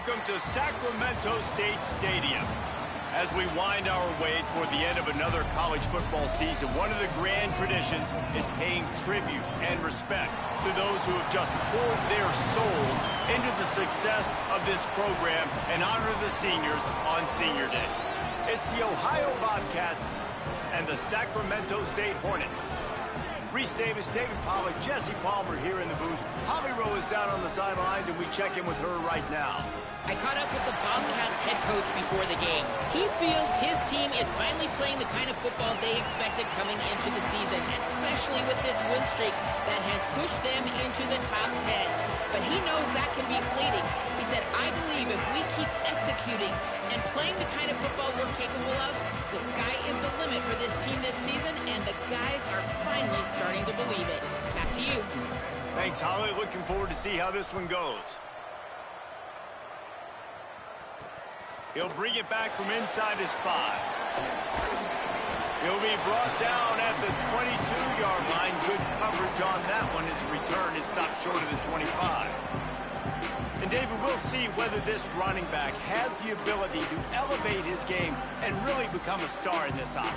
welcome to Sacramento State Stadium. As we wind our way toward the end of another college football season, one of the grand traditions is paying tribute and respect to those who have just poured their souls into the success of this program and honor the seniors on Senior Day. It's the Ohio Bobcats and the Sacramento State Hornets. Reese Davis, David Pollack, Jesse Palmer here in the booth. Holly Rowe is down on the sidelines, and we check in with her right now. I caught up with the Bobcats head coach before the game. He feels his team is finally playing the kind of football they expected coming into the season, especially with this win streak that has pushed them into the top 10. But he knows that can be fleeting. He said, I believe if we keep executing and playing the kind of football we're capable of, the sky is the limit for this team this season, and the guys are finally starting to believe it. Back to you. Thanks, Holly. Looking forward to see how this one goes. He'll bring it back from inside his 5. He'll be brought down at the 22-yard line. Good coverage on that one. His return is stopped short of the 25. And David, we'll see whether this running back has the ability to elevate his game and really become a star in this offense.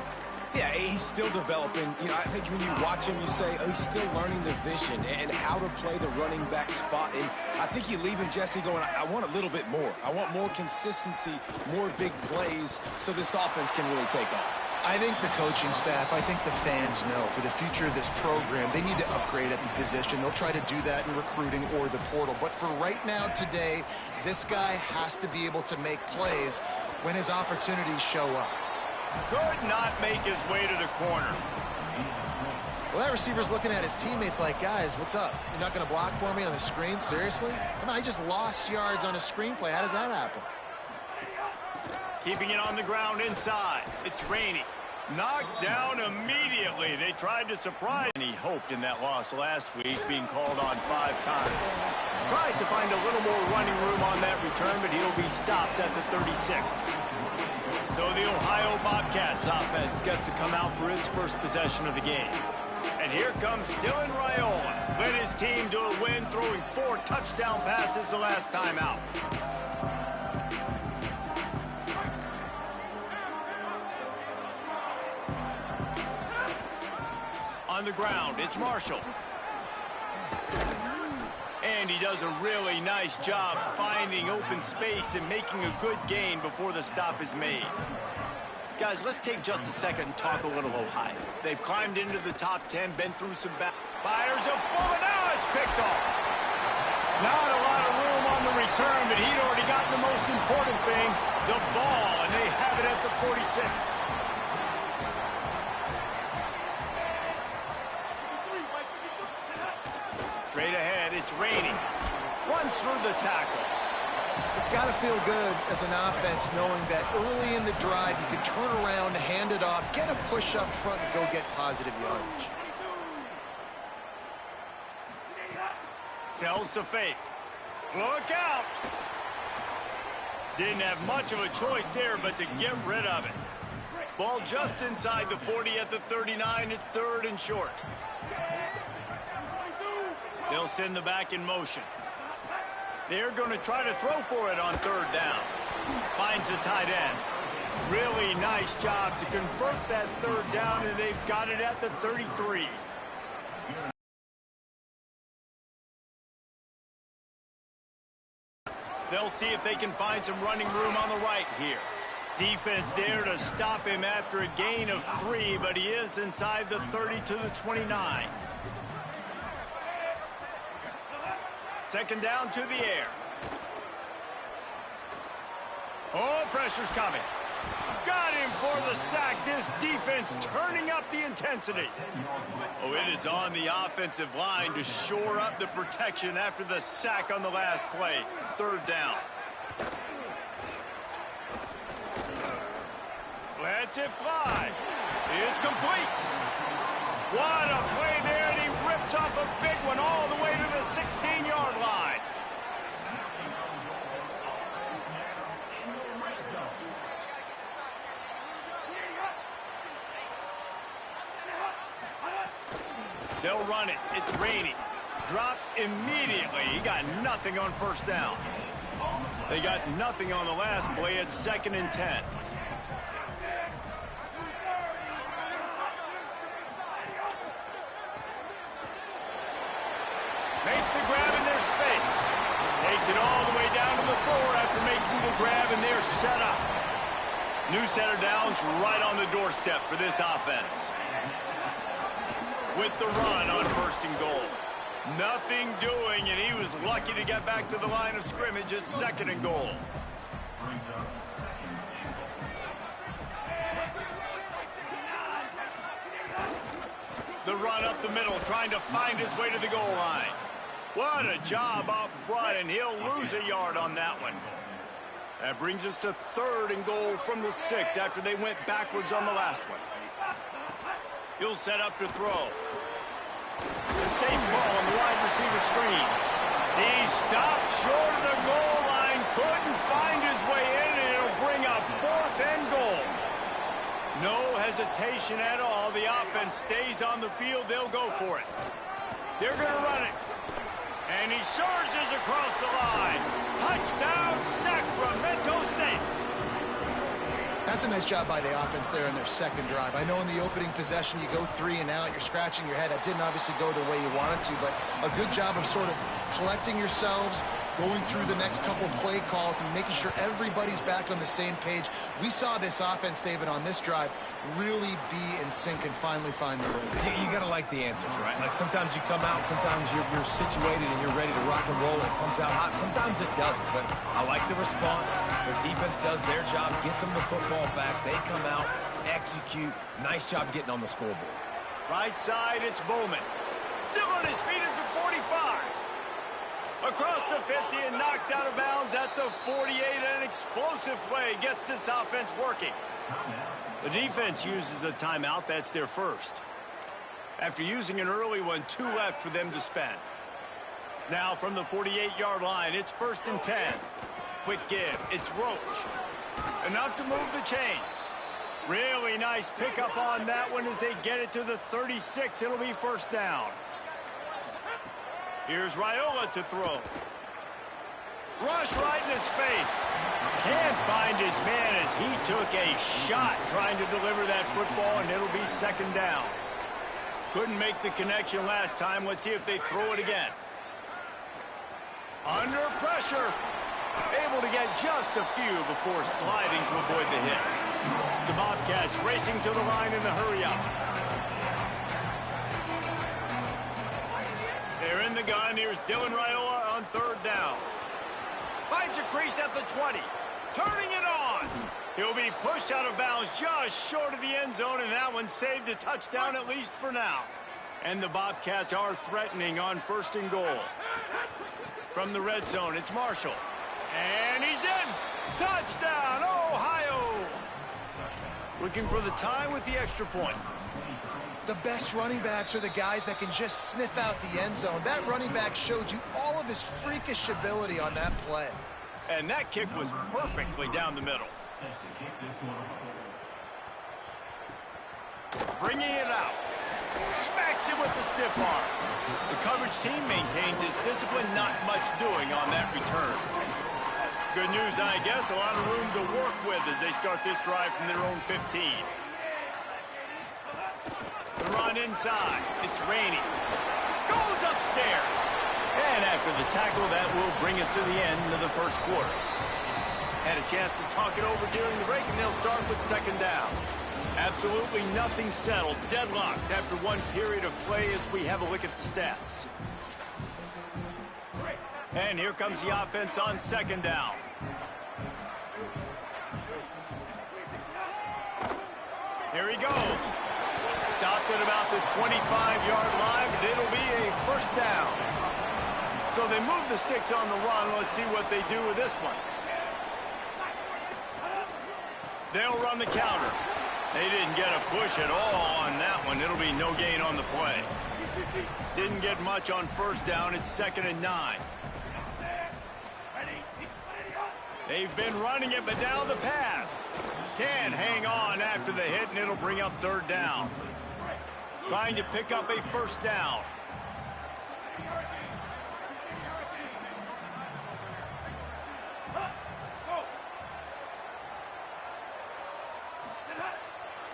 Yeah, he's still developing. You know, I think when you watch him, you say, oh, he's still learning the vision and how to play the running back spot. And I think you leave him, Jesse, going, I want a little bit more. I want more consistency, more big plays so this offense can really take off. I think the coaching staff, I think the fans know for the future of this program, they need to upgrade at the position. They'll try to do that in recruiting or the portal. But for right now, today, this guy has to be able to make plays when his opportunities show up. Could not make his way to the corner. Well, that receiver's looking at his teammates like, guys, what's up? You're not going to block for me on the screen? Seriously? Come on, I just lost yards on a screenplay. How does that happen? Keeping it on the ground inside. It's Rainey. Knocked down immediately. They tried to surprise, and he hoped in that loss last week, being called on 5 times. Tries to find a little more running room on that return, but he'll be stopped at the 36. So the Ohio Bobcats offense gets to come out for its first possession of the game. And here comes Dylan Raiola. Led his team to a win, throwing 4 touchdown passes the last time out. On the ground, it's Marshall. And he does a really nice job finding open space and making a good gain before the stop is made. Guys, let's take just a second and talk a little Ohio. They've climbed into the top 10, been through some fires a bullet. Now it's picked off. Not a lot of room on the return, but he'd already gotten the most important thing, the ball, and they have it at the 46. Straight ahead, it's Rainey. Runs through the tackle. It's got to feel good as an offense knowing that early in the drive you can turn around, hand it off, get a push up front, and go get positive yardage. Sells to fake. Look out! Didn't have much of a choice there but to get rid of it. Ball just inside the 40 at the 39. It's 3rd and short. They'll send the back in motion. They're going to try to throw for it on 3rd down. Finds the tight end. Really nice job to convert that 3rd down, and they've got it at the 33. They'll see if they can find some running room on the right here. Defense there to stop him after a gain of 3, but he is inside the 30 to the 29. 2nd down to the air. Oh, pressure's coming. Got him for the sack. This defense turning up the intensity. Oh, it is on the offensive line to shore up the protection after the sack on the last play. 3rd down. Lets it fly. It's complete. What a play there, and he rips off a big one all the way to the 16-yard line. They'll run it. It's Rainey. Dropped immediately. He got nothing on 1st down. They got nothing on the last play at 2nd and 10. Makes the grab in their space. Takes it all the way down to the 4 after making the grab, and they're set up. New center downs right on the doorstep for this offense. With the run on 1st and goal. Nothing doing, and he was lucky to get back to the line of scrimmage at 2nd and goal. The run up the middle, trying to find his way to the goal line. What a job up front, and he'll lose a yard on that one. That brings us to 3rd and goal from the 6 after they went backwards on the last one. He'll set up to throw. The same ball on the wide receiver screen. He stopped short of the goal line, couldn't find his way in, and it'll bring up 4th and goal. No hesitation at all. The offense stays on the field. They'll go for it. They're going to run it. And he surges across the line. Touchdown, Sacramento State. That's a nice job by the offense there in their 2nd drive. I know in the opening possession you go 3 and out, you're scratching your head. That didn't obviously go the way you wanted to, but a good job of sort of collecting yourselves, going through the next couple play calls and making sure everybody's back on the same page. We saw this offense, David, on this drive really be in sync and finally find the rhythm. You got to like the answers, right? Like sometimes you come out, sometimes you're situated and you're ready to rock and roll and it comes out hot. Sometimes it doesn't, but I like the response. Their defense does their job, gets them the football back. They come out, execute. Nice job getting on the scoreboard. Right side, it's Bowman. Still on his feet at the 45. Across the 50 and knocked out of bounds at the 48. An explosive play gets this offense working. The defense uses a timeout. That's their first. After using an early one, 2 left for them to spend. Now from the 48-yard line, it's 1st and 10. Quick give. It's Roach. Enough to move the chains. Really nice pickup on that one as they get it to the 36. It'll be 1st down. Here's Raiola to throw. Rush right in his face. Can't find his man as he took a shot trying to deliver that football, and it'll be 2nd down. Couldn't make the connection last time. Let's see if they throw it again. Under pressure. Able to get just a few before sliding to avoid the hit. The Bobcats racing to the line in the hurry-up. They're in the gun. Here's Dylan Raiola on 3rd down. Finds a crease at the 20. Turning it on. He'll be pushed out of bounds just short of the end zone, and that one saved a touchdown at least for now. And the Bobcats are threatening on 1st and goal. From the red zone, it's Marshall. And he's in. Touchdown, Ohio. Looking for the tie with the extra point. The best running backs are the guys that can just sniff out the end zone. That running back showed you all of his freakish ability on that play. And that kick was perfectly down the middle. Bringing it out. Smacks it with the stiff arm. The coverage team maintains its discipline, not much doing on that return. Good news, I guess, a lot of room to work with as they start this drive from their own 15. The run inside. It's Rainey. Goes upstairs. And after the tackle, that will bring us to the end of the 1st quarter. Had a chance to talk it over during the break, and they'll start with 2nd down. Absolutely nothing settled. Deadlocked after one period of play as we have a look at the stats. And here comes the offense on 2nd down. Here he goes. Stopped at about the 25-yard line, but it'll be a 1st down. So they move the sticks on the run. Let's see what they do with this one. They'll run the counter. They didn't get a push at all on that one. It'll be no gain on the play. Didn't get much on 1st down. It's 2nd and 9. They've been running it, but now the pass. Can't hang on after the hit, and it'll bring up 3rd down. Trying to pick up a 1st down.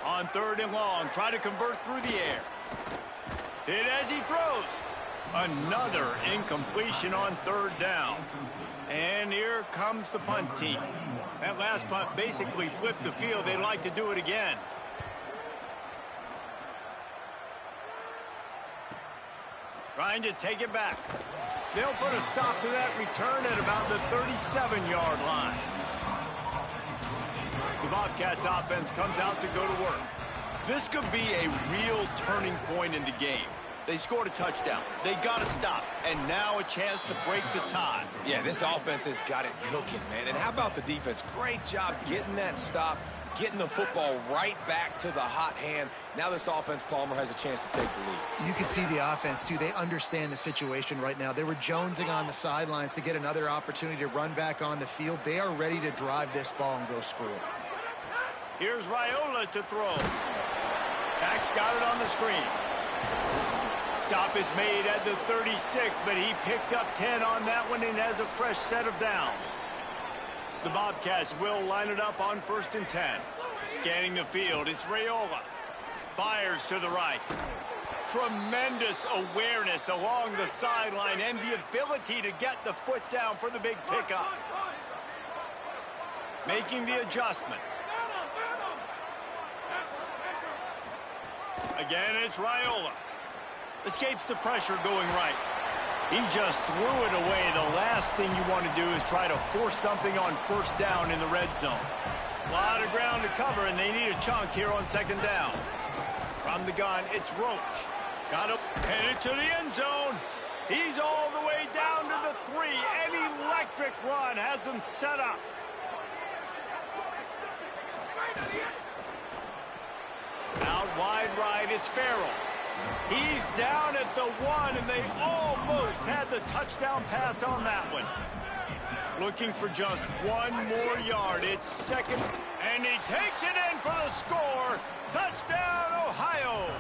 On 3rd and long, try to convert through the air. Hit as he throws. Another incompletion on 3rd down. And here comes the punt team. That last punt basically flipped the field. They'd like to do it again. Trying to take it back. They'll put a stop to that return at about the 37-yard line. The Bobcats offense comes out to go to work. This could be a real turning point in the game. They scored a touchdown. They got to stop. And now a chance to break the tie. Yeah, this offense has got it cooking, man. And how about the defense? Great job getting that stop, getting the football right back to the hot hand. Now this offense, Palmer, has a chance to take the lead. You can see the offense, too. They understand the situation right now. They were jonesing on the sidelines to get another opportunity to run back on the field. They are ready to drive this ball and go score. Here's Raiola to throw. Back's got it on the screen. Stop is made at the 36, but he picked up 10 on that one and has a fresh set of downs. The Bobcats will line it up on 1st and 10. Scanning the field, it's Raiola. Fires to the right. Tremendous awareness along the sideline and the ability to get the foot down for the big pickup. Making the adjustment. Again, it's Raiola. Escapes the pressure going right. He just threw it away. The last thing you want to do is try to force something on 1st down in the red zone. A lot of ground to cover, and they need a chunk here on 2nd down. From the gun, it's Roach. Got to head it to the end zone. He's all the way down to the 3. An electric run has him set up. Out wide right, it's Farrell. He's down at the 1, and they almost had the touchdown pass on that one. Looking for just 1 more yard. It's 2nd, and he takes it in for the score. Touchdown, Ohio.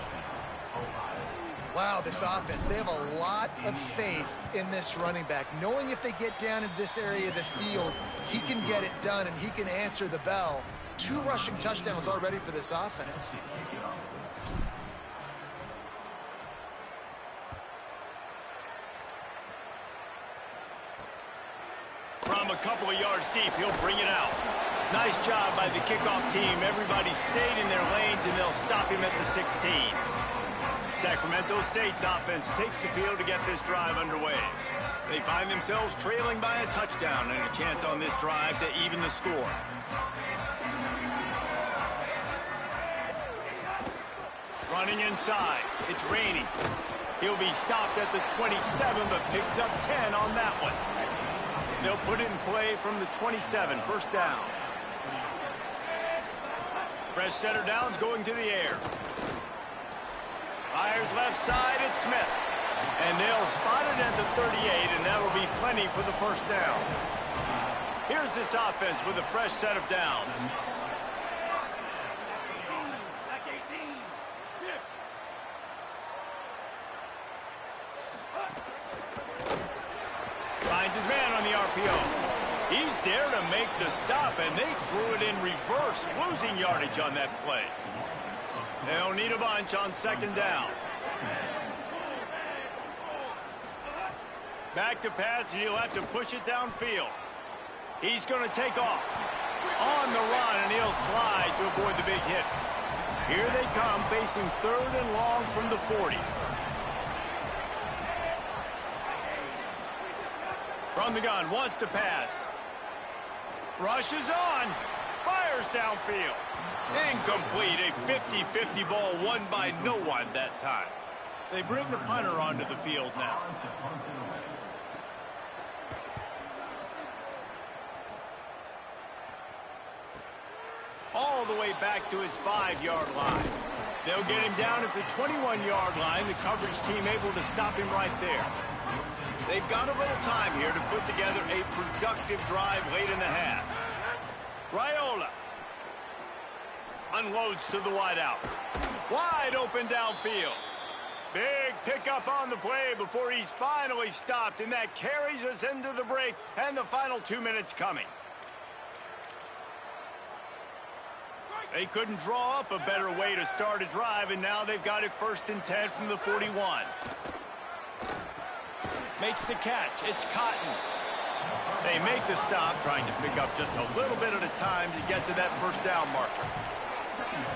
Wow, this offense, they have a lot of faith in this running back. Knowing if they get down into this area of the field, he can get it done, and he can answer the bell. 2 rushing touchdowns already for this offense. From a couple of yards deep, he'll bring it out. Nice job by the kickoff team. Everybody stayed in their lanes, and they'll stop him at the 16. Sacramento State's offense takes the field to get this drive underway. They find themselves trailing by a touchdown and a chance on this drive to even the score. Running inside, it's Rainey. He'll be stopped at the 27, but picks up 10 on that one. They'll put it in play from the 27, 1st down. Fresh setter downs going to the air. Fires left side, it's Smith. And they'll spot it at the 38, and that'll be plenty for the 1st down. Here's this offense with a fresh set of downs. Finds his man on the RPO. He's there to make the stop, and they threw it in reverse, losing yardage on that play. They'll need a bunch on 2nd down. Back to pass, and he'll have to push it downfield. He's going to take off. On the run, and he'll slide to avoid the big hit. Here they come, facing 3rd and long from the 40. From the gun, wants to pass. Rushes on. Fires downfield. Incomplete. A 50-50 ball won by no one that time. They bring the punter onto the field now. All the way back to his 5-yard line. They'll get him down at the 21-yard line. The coverage team able to stop him right there. They've got a little time here to put together a productive drive late in the half. Raiola unloads to the wideout. Wide open downfield. Big pickup on the play before he's finally stopped, and that carries us into the break and the final 2 minutes coming. They couldn't draw up a better way to start a drive, and now they've got it 1st and 10 from the 41. Makes the catch. It's Cotton. They make the stop, trying to pick up just a little bit at a time to get to that 1st down marker.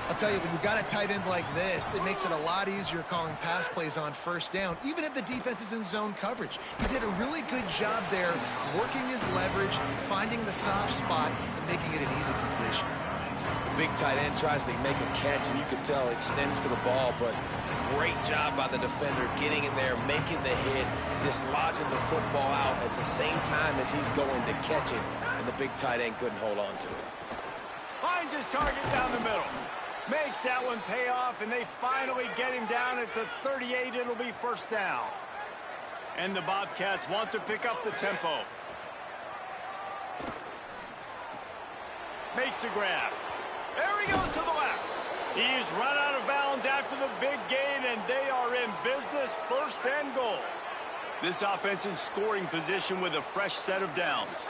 I'll tell you, when you've got a tight end like this, it makes it a lot easier calling pass plays on 1st down, even if the defense is in zone coverage. He did a really good job there, working his leverage, finding the soft spot, and making it an easy completion. The big tight end tries to make a catch, and you can tell it extends for the ball, but great job by the defender getting in there, making the hit, dislodging the football out at the same time as he's going to catch it, and the big tight end couldn't hold on to it. Finds his target down the middle. Makes that one pay off, and they finally get him down at the 38. It'll be 1st down. And the Bobcats want to pick up the tempo. Makes the grab. There he goes to the left. He's run out of bounds after the big gain, and they are in business, 1st and goal. This offense in scoring position with a fresh set of downs.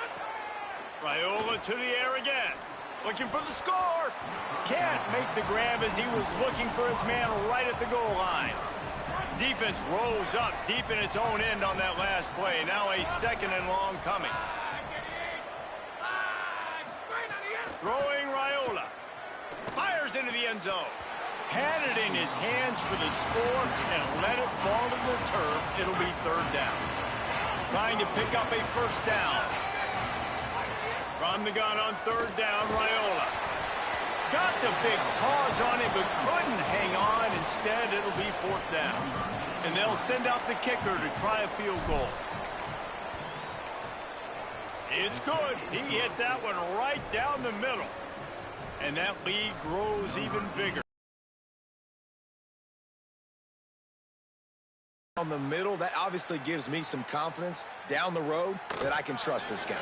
Raiola to the air again. Looking for the score. Can't make the grab as he was looking for his man right at the goal line. Defense rose up deep in its own end on that last play. Now a 2nd and long coming. Throwing Raiola. Fires into the end zone. Had it in his hands for the score and let it fall to the turf. It'll be 3rd down. Trying to pick up a 1st down. From the gun on 3rd down, Raiola. Got the big pause on it, but couldn't hang on. Instead, it'll be 4th down. And they'll send out the kicker to try a field goal. It's good. He hit that one right down the middle. And that lead grows even bigger. On the middle, that obviously gives me some confidence down the road that I can trust this guy.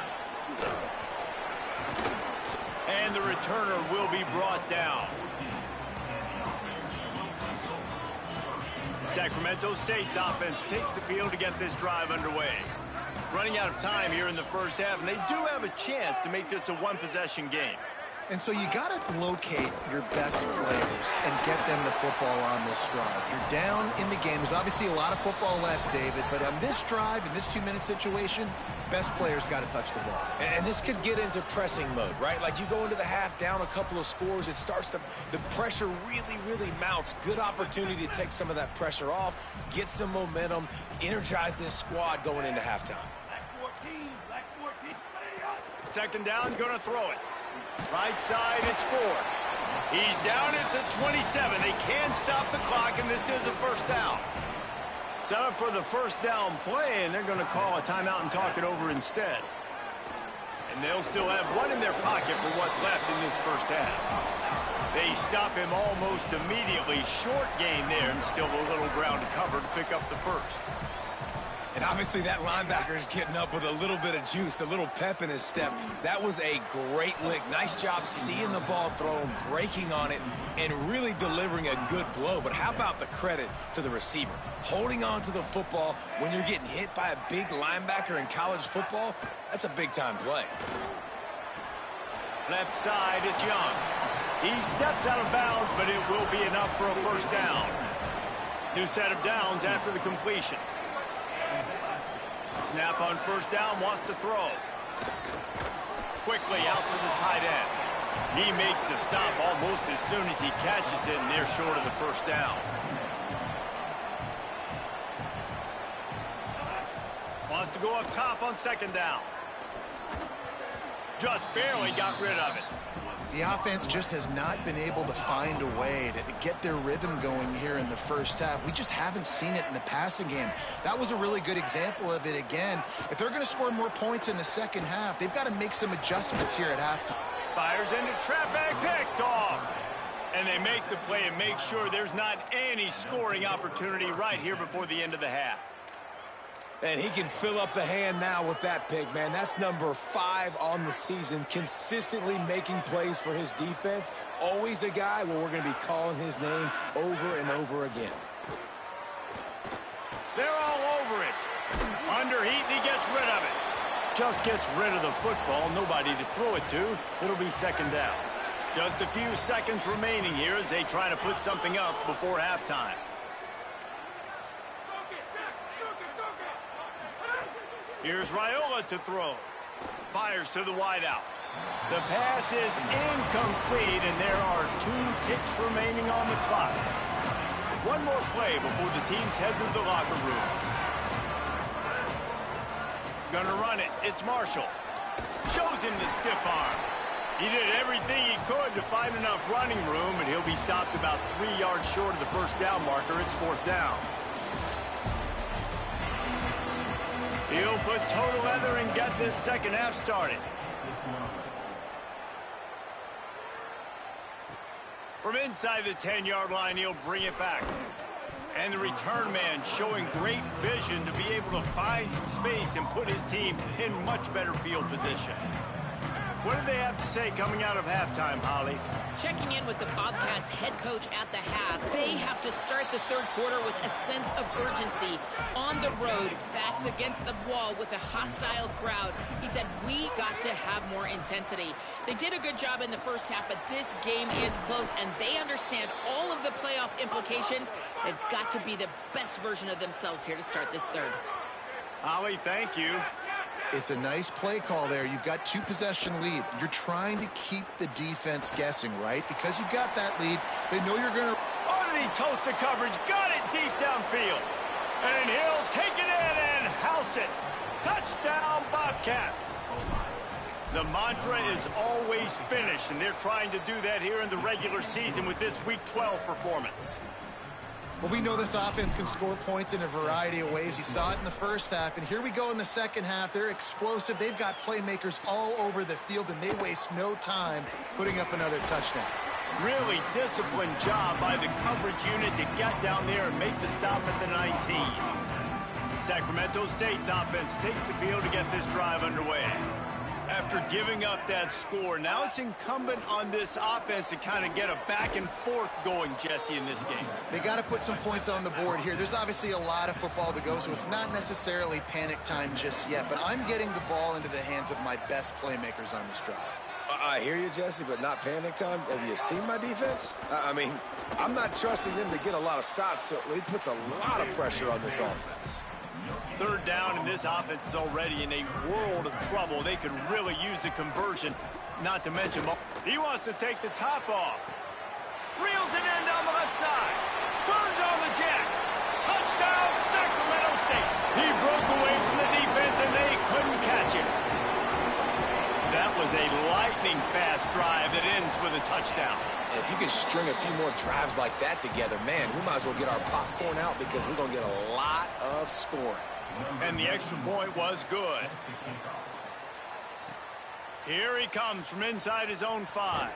And the returner will be brought down. Sacramento State's offense takes the field to get this drive underway. Running out of time here in the 1st half, and they do have a chance to make this a 1-possession game. And so you got to locate your best players and get them the football on this drive. You're down in the game. There's obviously a lot of football left, David, but on this drive, in this 2-minute situation, best players got to touch the ball. And this could get into pressing mode, right? Like you go into the half down a couple of scores, it starts to, the pressure really mounts. Good opportunity to take some of that pressure off, get some momentum, energize this squad going into halftime. Black 14. 2nd down, gonna throw it. Right side, it's 4. He's down at the 27. They can stop the clock, and this is a 1st down. Set up for the 1st down play, and they're going to call a timeout and talk it over instead. And they'll still have one in their pocket for what's left in this 1st half. They stop him almost immediately. Short gain there, and still a little ground to cover to pick up the 1st. And obviously that linebacker is getting up with a little bit of juice, a little pep in his step. That was a great lick. Nice job seeing the ball thrown, breaking on it, and really delivering a good blow. But how about the credit to the receiver? Holding on to the football when you're getting hit by a big linebacker in college football, that's a big-time play. Left side is Young. He steps out of bounds, but it will be enough for a 1st down. New set of downs after the completion. Snap on 1st down, wants to throw. Quickly out to the tight end. He makes the stop almost as soon as he catches it, and they're short of the 1st down. Wants to go up top on 2nd down. Just barely got rid of it. The offense just has not been able to find a way to get their rhythm going here in the 1st half. We just haven't seen it in the passing game. That was a really good example of it again. If they're going to score more points in the 2nd half, they've got to make some adjustments here at halftime. Fires into traffic, picked off. And they make the play and make sure there's not any scoring opportunity right here before the end of the half. And he can fill up the hand now with that pick, man. That's number 5 on the season, consistently making plays for his defense. Always a guy where we're going to be calling his name over and over again. They're all over it. Under heat, and he gets rid of it. Just gets rid of the football. Nobody to throw it to. It'll be 2nd down. Just a few seconds remaining here as they try to put something up before halftime. Here's Raiola to throw. Fires to the wideout. The pass is incomplete, and there are 2 ticks remaining on the clock. One more play before the teams head to the locker rooms. Gonna run it. It's Marshall. Shows him the stiff arm. He did everything he could to find enough running room, but he'll be stopped about 3 yards short of the first down marker. It's 4th down. He'll put total leather and get this second half started. From inside the 10-yard line, he'll bring it back. And the return man showing great vision to be able to find some space and put his team in much better field position. What do they have to say coming out of halftime, Holly? Checking in with the Bobcats head coach at the half. They have to start the third quarter with a sense of urgency. On the road, backs against the wall with a hostile crowd. He said, we got to have more intensity. They did a good job in the first half, but this game is close, and they understand all of the playoff implications. They've got to be the best version of themselves here to start this third. Holly, thank you. It's a nice play call there. You've got 2-possession lead. You're trying to keep the defense guessing, right? Because you've got that lead, they know you're going to... Oh, did he toast the coverage? Got it deep downfield. And he'll take it in and house it. Touchdown, Bobcats. The mantra is always finish, and they're trying to do that here in the regular season with this Week 12 performance. Well, we know this offense can score points in a variety of ways. You saw it in the first half, and here we go in the second half. They're explosive. They've got playmakers all over the field, and they waste no time putting up another touchdown. Really disciplined job by the coverage unit to get down there and make the stop at the 19. Sacramento State's offense takes the field to get this drive underway. After giving up that score, now it's incumbent on this offense to kind of get a back and forth going, Jesse, in this game. They got to put some points on the board here. There's obviously a lot of football to go, so it's not necessarily panic time just yet, but I'm getting the ball into the hands of my best playmakers on this drive. I hear you, Jesse, but not panic time. Have you seen my defense? I mean, I'm not trusting them to get a lot of stops, so it puts a lot of pressure on this offense. Third down, and this offense is already in a world of trouble. They could really use a conversion, not to mention he wants to take the top off. Reels it in down the left side. Turns on the jet. Touchdown, Sacramento State. He broke away from the defense, and they couldn't catch him. That was a lightning-fast drive that ends with a touchdown. If you can string a few more drives like that together, man, we might as well get our popcorn out because we're going to get a lot of scoring. And the extra point was good. Here he comes from inside his own 5.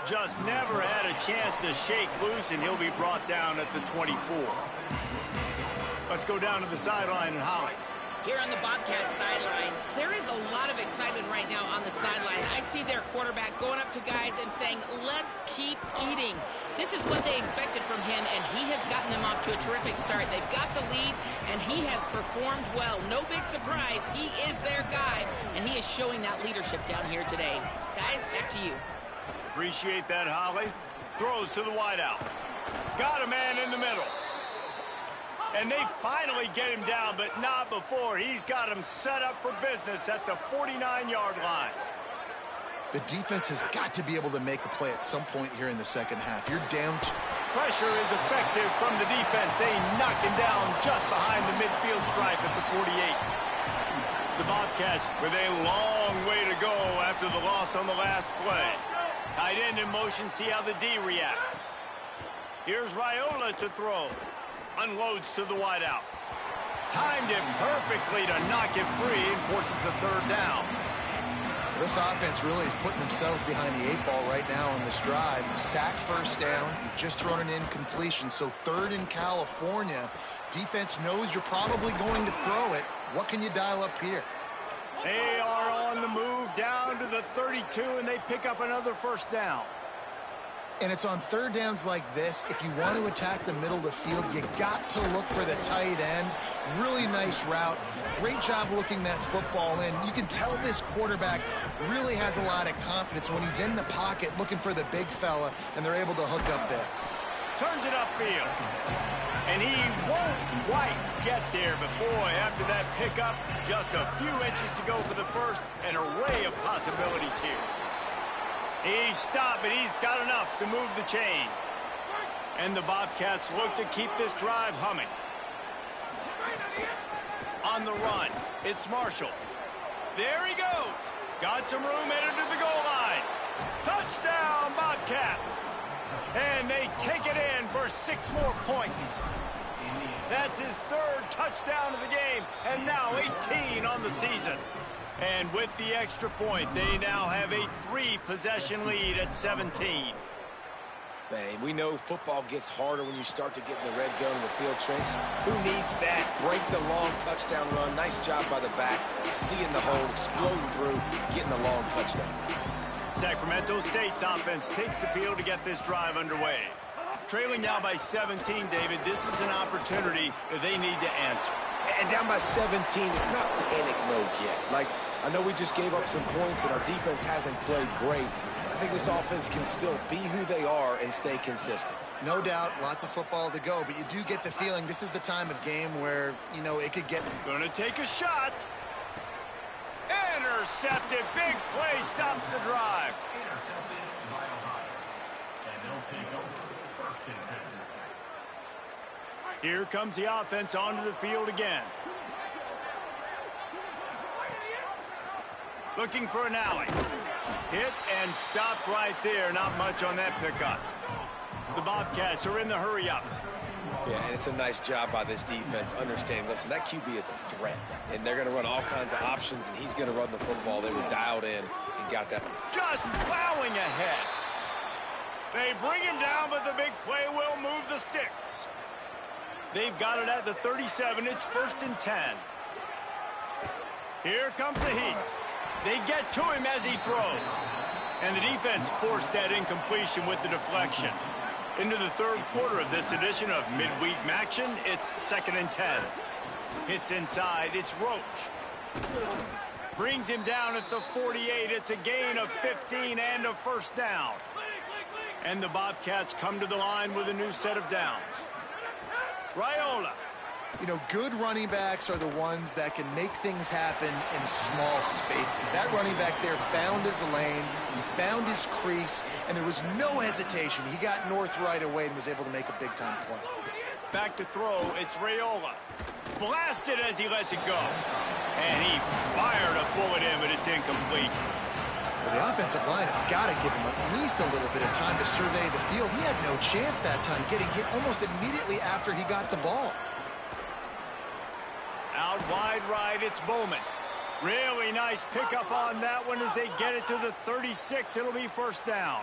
Just never had a chance to shake loose, and he'll be brought down at the 24. Let's go down to the sideline and Holly. Here on the Bobcats sideline, there is a lot of excitement right now on the sideline. I see their quarterback going up to guys and saying, let's keep eating. This is what they expected from him, and he has gotten them off to a terrific start. They've got the lead, and he has performed well. No big surprise. He is their guy, and he is showing that leadership down here today. Guys, back to you. Appreciate that, Holly. Throws to the wideout. Got a man in the middle. And they finally get him down, but not before. He's got him set up for business at the 49-yard line. The defense has got to be able to make a play at some point here in the second half. You're down. Pressure is effective from the defense. They knock him down just behind the midfield stripe at the 48. The Bobcats with a long way to go after the loss on the last play. Tight end in motion, see how the D reacts. Here's Raiola to throw. Unloads to the wideout. Timed it perfectly to knock it free and forces the third down. This offense really is putting themselves behind the 8 ball right now on this drive. Sack first down. You've just thrown an incompletion, so third in California. Defense knows you're probably going to throw it. What can you dial up here? They are on the move down to the 32, and they pick up another first down. And it's on third downs like this. If you want to attack the middle of the field, you got to look for the tight end. Really nice route. Great job looking that football in. You can tell this quarterback really has a lot of confidence when he's in the pocket looking for the big fella, and they're able to hook up there. Turns it upfield. And he won't quite get there, but boy, after that pickup, just a few inches to go for the first. An array of possibilities here. He stopped, but he's got enough to move the chain. And the Bobcats look to keep this drive humming. On the run, it's Marshall. There he goes. Got some room headed to the goal line. Touchdown, Bobcats. And they take it in for 6 more points. That's his 3rd touchdown of the game, and now 18 on the season. And with the extra point, they now have a 3-possession lead at 17. Man, we know football gets harder when you start to get in the red zone and the field shrinks. Who needs that? Break the long touchdown run. Nice job by the back. Seeing the hole, exploding through, getting the long touchdown. Sacramento State's offense takes the field to get this drive underway. Trailing now by 17, David, this is an opportunity that they need to answer. And down by 17, it's not panic mode yet. Like, I know we just gave up some points and our defense hasn't played great. I think this offense can still be who they are and stay consistent. No doubt, lots of football to go, but you do get the feeling this is the time of game where, you know, it could get... Gonna take a shot. Intercepted. Big play stops the drive. Here comes the offense onto the field again. Looking for an alley. Hit and stopped right there. Not much on that pickup. The Bobcats are in the hurry-up. Yeah, and it's a nice job by this defense understanding, listen, that QB is a threat, and they're going to run all kinds of options, and he's going to run the football. They were dialed in and got that. Just plowing ahead. They bring him down, but the big play will move the sticks. They've got it at the 37. It's 1st and 10. Here comes the heat. They get to him as he throws. And the defense forced that incompletion with the deflection. Into the 3rd quarter of this edition of Midweek Action, it's 2nd and 10. Hits inside, it's Roach. Brings him down at the 48. It's a gain of 15 and a 1st down. And the Bobcats come to the line with a new set of downs. Raiola. You know, good running backs are the ones that can make things happen in small spaces. That running back there found his lane, he found his crease, and there was no hesitation. He got north right away and was able to make a big-time play. Back to throw, it's Raiola. Blasted as he lets it go. And he fired a bullet in, but it's incomplete. Well, the offensive line has got to give him at least a little bit of time to survey the field. He had no chance that time, getting hit almost immediately after he got the ball. Out wide right, it's Bowman. Really nice pickup on that one as they get it to the 36. It'll be 1st down.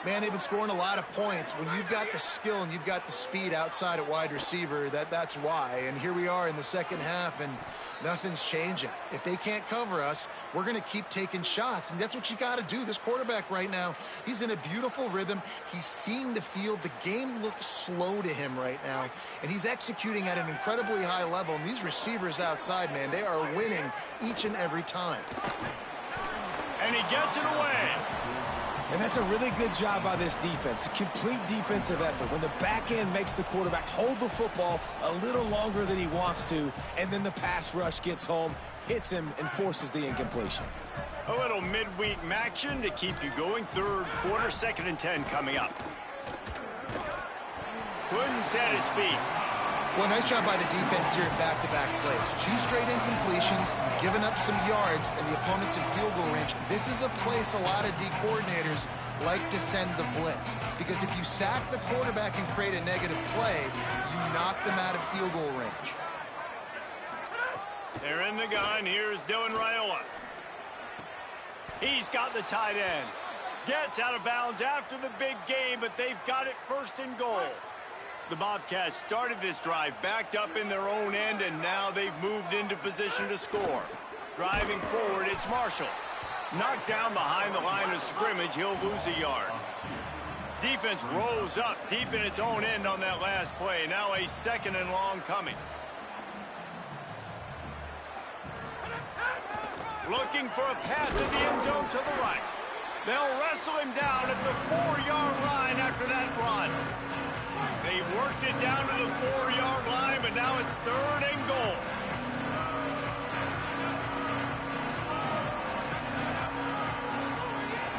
Man, they've been scoring a lot of points. When you've got the skill and you've got the speed outside at wide receiver, that's why. And here we are in the 2nd half, and nothing's changing. If they can't cover us, we're going to keep taking shots, and that's what you got to do. This quarterback right now, he's in a beautiful rhythm. He's seeing the field. The game looks slow to him right now, and he's executing at an incredibly high level. And these receivers outside, man, they are winning each and every time. And he gets it away. And that's a really good job by this defense, a complete defensive effort. When the back end makes the quarterback hold the football a little longer than he wants to, and then the pass rush gets home, hits him, and forces the incompletion. A little midweek action to keep you going. 3rd quarter, 2nd and 10 coming up. Couldn't set his feet. Well, nice job by the defense here in back-to-back plays. 2 straight incompletions, giving up some yards, and the opponent's in field goal range. This is a place a lot of D coordinators like to send the blitz, because if you sack the quarterback and create a negative play, you knock them out of field goal range. They're in the gun. Here's Dylan Raiola. He's got the tight end. Gets out of bounds after the big game, but they've got it 1st and goal. The Bobcats started this drive backed up in their own end, and now they've moved into position to score. Driving forward, it's Marshall. Knocked down behind the line of scrimmage, he'll lose a yard. defense rose up deep in its own end on that last play. Now a 2nd and long coming. Looking for a path to the end zone to the right. They'll wrestle him down at the 4-yard line after that run. They worked it down to the 4-yard line, but now it's 3rd and goal.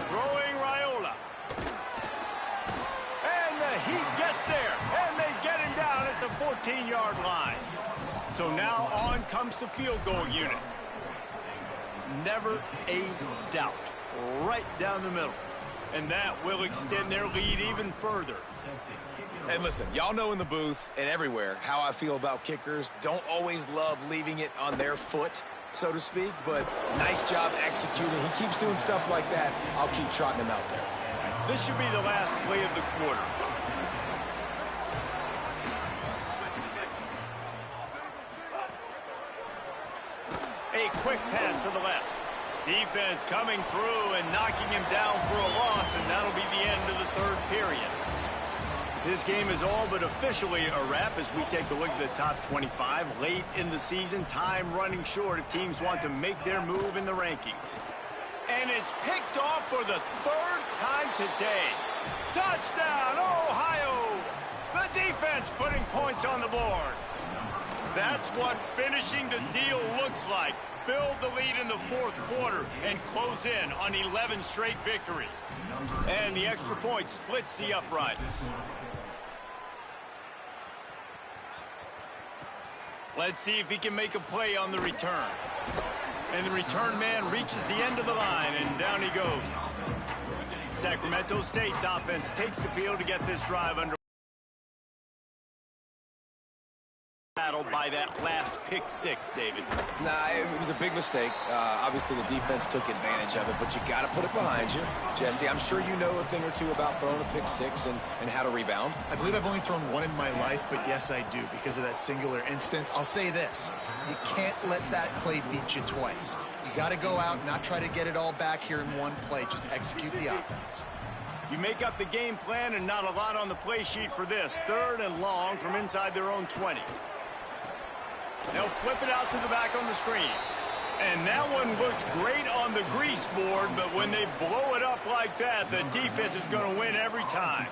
Throwing Raiola. And the Heat gets there, and they get him down at the 14-yard line. So now on comes the field goal unit. Never a doubt. Right down the middle. And that will extend their lead even further. And listen, y'all know in the booth and everywhere how I feel about kickers. Don't always love leaving it on their foot, so to speak, but nice job executing. He keeps doing stuff like that. I'll keep trotting him out there. This should be the last play of the quarter. A quick pass to the left. Defense coming through and knocking him down for a loss, and that'll be the end of the 3rd period. This game is all but officially a wrap as we take a look at the top 25 late in the season. Time running short if teams want to make their move in the rankings. And it's picked off for the 3rd time today. Touchdown, Ohio! The defense putting points on the board. That's what finishing the deal looks like. Build the lead in the 4th quarter and close in on 11 straight victories. And the extra point splits the uprights. Let's see if he can make a play on the return. And the return man reaches the end of the line, and down he goes. Sacramento State's offense takes the field to get this drive under. Battled by that last pick 6, David. Nah, it was a big mistake. Obviously, the defense took advantage of it, but you got to put it behind you. Jesse, I'm sure you know a thing or two about throwing a pick 6 and how to rebound. I believe I've only thrown one in my life, but yes, I do because of that singular instance. I'll say this. You can't let that play beat you twice. You got to go out and not try to get it all back here in one play. Just execute the offense. You make up the game plan and not a lot on the play sheet for this. 3rd and long from inside their own 20. They'll flip it out to the back on the screen. And that one looked great on the grease board, but when they blow it up like that, the defense is going to win every time.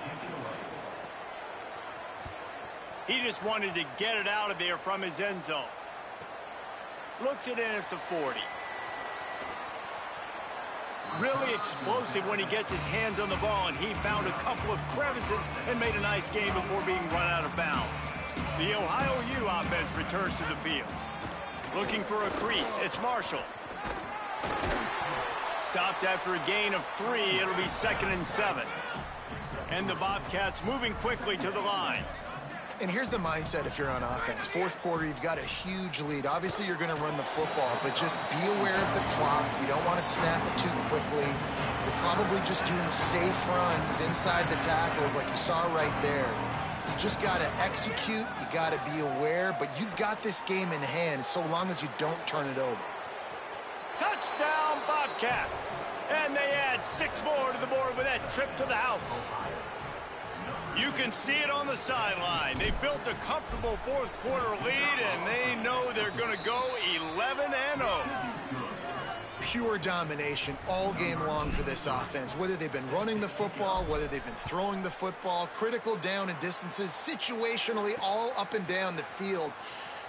He just wanted to get it out of there from his end zone. Looks it in at the 40. Really explosive when he gets his hands on the ball, and he found a couple of crevices and made a nice game before being run out of bounds. The Ohio U offense returns to the field. Looking for a crease. It's Marshall. Stopped after a gain of 3. It'll be 2nd and 7. And the Bobcats moving quickly to the line. And here's the mindset if you're on offense. 4th quarter, you've got a huge lead. Obviously, you're going to run the football, but just be aware of the clock. You don't want to snap it too quickly. You're probably just doing safe runs inside the tackles like you saw right there. You just got to execute. You got to be aware, but you've got this game in hand so long as you don't turn it over. Touchdown, Bobcats. And they add 6 more to the board with that trip to the house. You can see it on the sideline. They built a comfortable 4th quarter lead, and they know they're going to go 11-0. Pure domination all game long for this offense. Whether they've been running the football, whether they've been throwing the football, critical down and distances, situationally all up and down the field.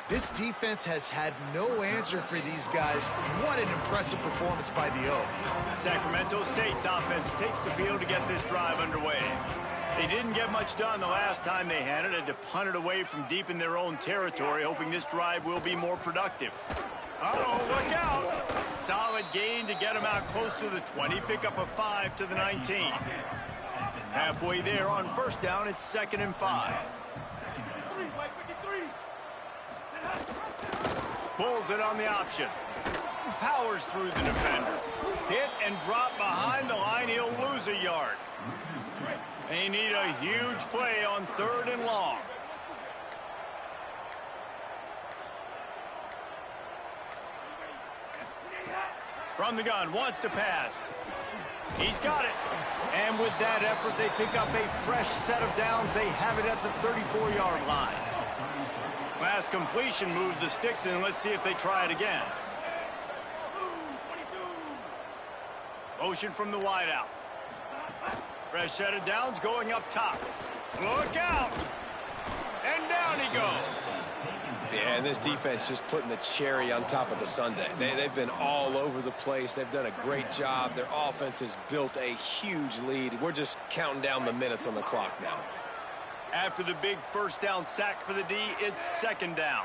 This defense has had no answer for these guys. What an impressive performance by the O. Sacramento State's offense takes the field to get this drive underway. They didn't get much done the last time they had it. Had to punt it away from deep in their own territory, hoping this drive will be more productive. Uh-oh, look out. Solid gain to get them out close to the 20. Pick up a 5 to the 19. Halfway there on 1st down, it's 2nd and 5. Pulls it on the option. Powers through the defender. Hit and drop behind the line. He'll lose a yard. They need a huge play on 3rd and long. From the gun, wants to pass. He's got it. And with that effort, they pick up a fresh set of downs. They have it at the 34-yard line. Last completion moved the sticks in. Let's see if they try it again. Motion from the wideout. Fresh set of downs going up top. Look out! And down he goes. Yeah, and this defense just putting the cherry on top of the sundae. They've been all over the place. They've done a great job. Their offense has built a huge lead. We're just counting down the minutes on the clock now. After the big first down sack for the D, it's second down.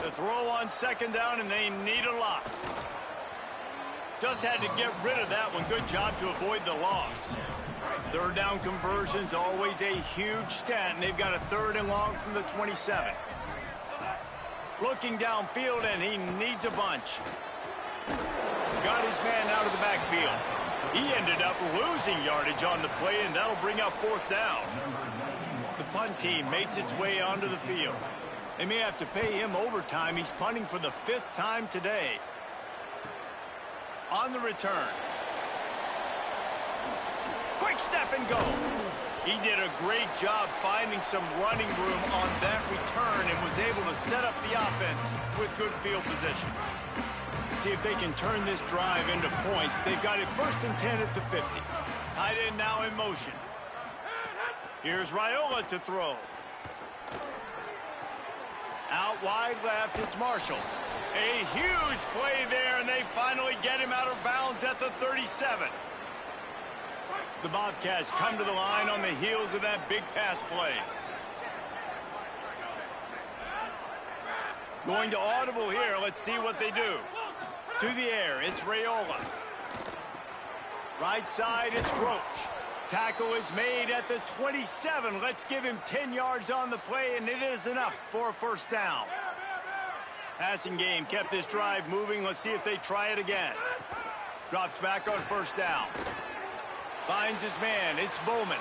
The throw on second down, and they need a lot. Just had to get rid of that one. Good job to avoid the loss. Third down conversion's always a huge stat, and they've got a third and long from the 27. Looking downfield, and he needs a bunch. Got his man out of the backfield. He ended up losing yardage on the play, and that'll bring up fourth down. The punt team makes its way onto the field. They may have to pay him overtime. He's punting for the 5th time today. On the return. Quick step and go. He did a great job finding some running room on that return and was able to set up the offense with good field position. See if they can turn this drive into points. They've got it 1st and 10 at the 50. Tight end now in motion. Here's Raiola to throw. Out wide left, it's Marshall. A huge play there, and they finally get him out of bounds at the 37. The Bobcats come to the line on the heels of that big pass play. Going to audible here. Let's see what they do. To the air, it's Raiola. Right side, it's Roach. Tackle is made at the 27. Let's give him 10 yards on the play, and it is enough for a first down. Passing game kept this drive moving. Let's see if they try it again. Drops back on first down. Finds his man. It's Bowman.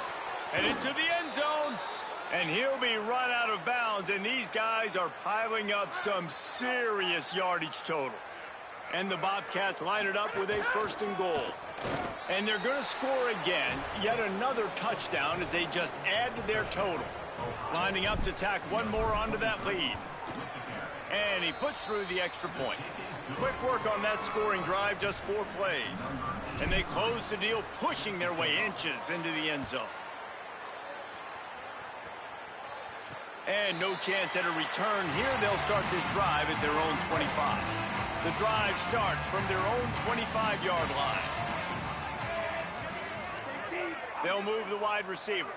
And into the end zone. And he'll be run out of bounds. And these guys are piling up some serious yardage totals. And the Bobcats line it up with a 1st and goal. And they're going to score again. Yet another touchdown as they just add to their total. Lining up to tack one more onto that lead. And he puts through the extra point. Quick work on that scoring drive, just 4 plays. And they close the deal, pushing their way inches into the end zone. And no chance at a return here. They'll start this drive at their own 25. The drive starts from their own 25-yard line. They'll move the wide receiver.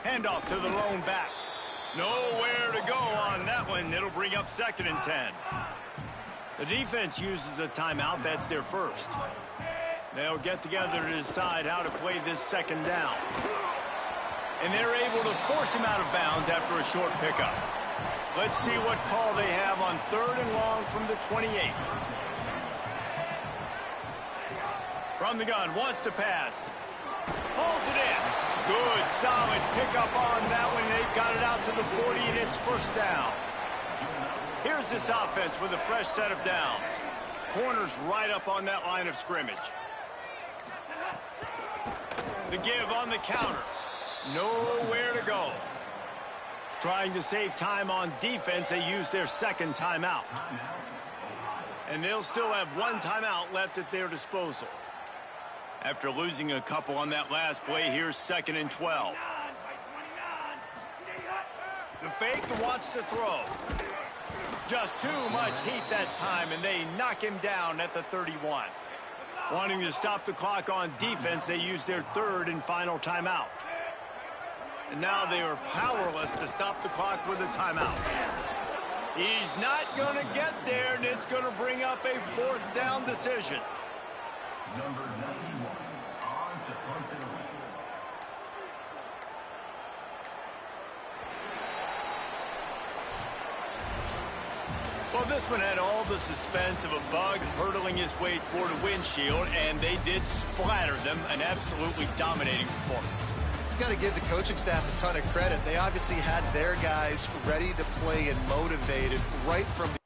Handoff to the lone back. Nowhere to go on that one. It'll bring up 2nd and 10. The defense uses a timeout. That's their first. They'll get together to decide how to play this second down. And they're able to force him out of bounds after a short pickup. Let's see what call they have on 3rd and long from the 28. From the gun, wants to pass. Pulls it in. Good, solid pickup on that one. They've got it out to the 40, and it's first down. Here's this offense with a fresh set of downs. Corners right up on that line of scrimmage. The give on the counter. Nowhere to go. Trying to save time on defense, they use their 2nd timeout. And they'll still have 1 timeout left at their disposal. After losing a couple on that last play, here's 2nd and 12. The fake wants to throw. Just too much heat that time, and they knock him down at the 31. Wanting to stop the clock on defense, they use their 3rd and final timeout. And now they are powerless to stop the clock with a timeout. He's not going to get there, and it's going to bring up a 4th down decision. Number 91, on to punt it away. Well, this one had all the suspense of a bug hurtling his way toward a windshield, and they did splatter them. An absolutely dominating performance. You've got to give the coaching staff a ton of credit. They obviously had their guys ready to play and motivated right from the